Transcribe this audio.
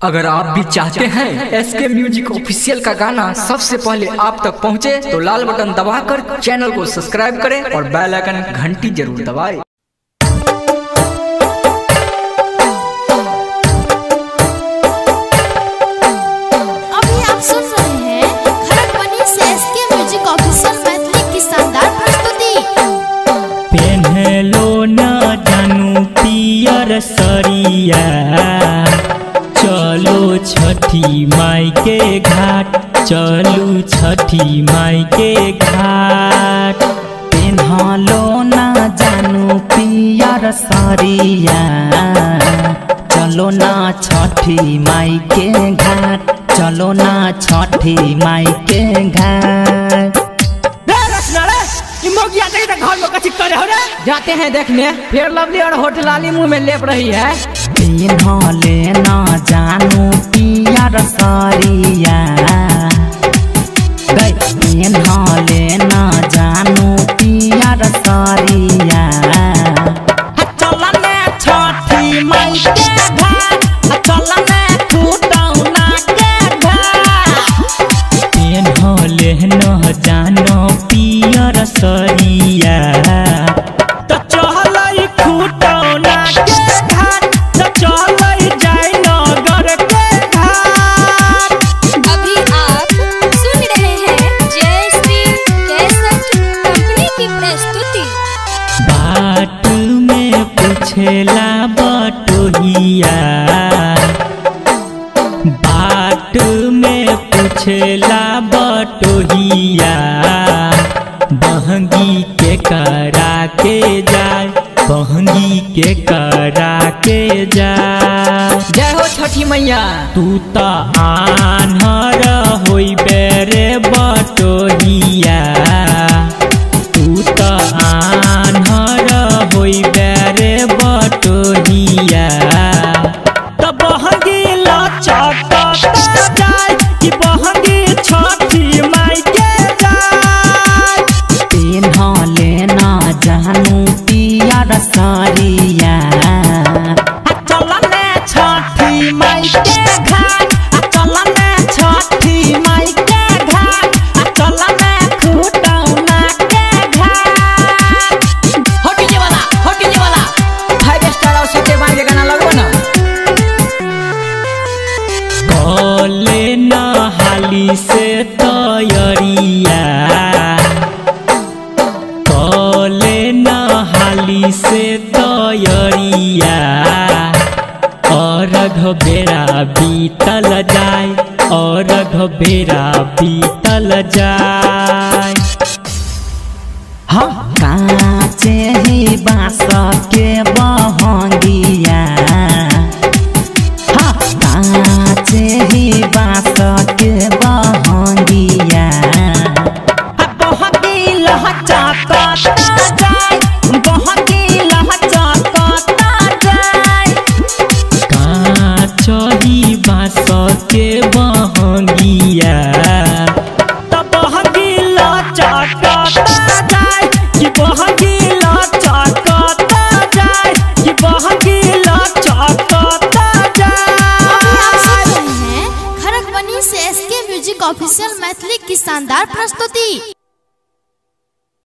अगर आप भी चाहते हैं एसके म्यूजिक ऑफिशियल का गाना सबसे पहले आप तक पहुंचे, तो लाल बटन दबाकर चैनल को सब्सक्राइब करें और बेल आइकन घंटी जरूर दबाएं। अभी आप सुन रहे हैं खड़गपुर से एसके म्यूजिक ऑफिशियल मैथिली की शानदार प्रस्तुति। पेन्हलो न जानू पियर सरिया, चलो छठी माई के घाट, चलू छठी माई के घाट। पेन्हलो न जानू पियर सरिया, चलो ना छठी माई के घाट, चलो ना छठी माई के घाट। घर में कथी करे हो रे? जाते हैं देखने, फिर लवली और होटल वाली मुंह में लेप रही है। पेन्हले न जानू पियर सरिया, पेन्हले न जानू पियर सरिया। चलने छठी माई के घाट, चलने खुटौना के घाट। पेन्हले न जानू पियर सरिया, तो चल खुटौना के घाट, तो चल जयनगर के घाट। अभी आप सुन रहे हैं जय श्री कैसेट कंपनी की प्रस्तुति। बाट में पूछेला बटोहिया, बाट में पूछेला बटोहिया। बहंगी के करा के जाए, बहंगी के करा के जाए। जय हो छठी मैया। तू तो आन्हर होई बेरे बटोहिया, तू तो आन्हर होई बेरे बटोहिया। तो बहंगी लचकता जाए कि बहंगी छठी माई के जाए। पेन्हले न जानू पियर सरिया, चलने छठी माई के घाट, चलने छठी माई के घाट, चलने खुटौना के घाट। होटल वाला 5 स्टार और सत्य बाई के गाना लगो ना। कले न हाली से तैयारिया, कले न हाली से तैयारिया। अर्घ बेरा बीतल जाए, अर्घ बेरा बीतल जाए। हम काचे ही बाँस के बहंगिया, काचे ही बाँस के बहंगिया। बहंगी लहचकता जाए, बहंगी लहचकता जाए। काचे ही बाँस के बहंगिया, तो बहंगी लहचकता जाए कि बहंगी लहचकता जाए, कि बहंगी लहचकता जाए। खड़गपुर से एसके म्यूजिक ऑफिशियल मैथिली की शानदार प्रस्तुति।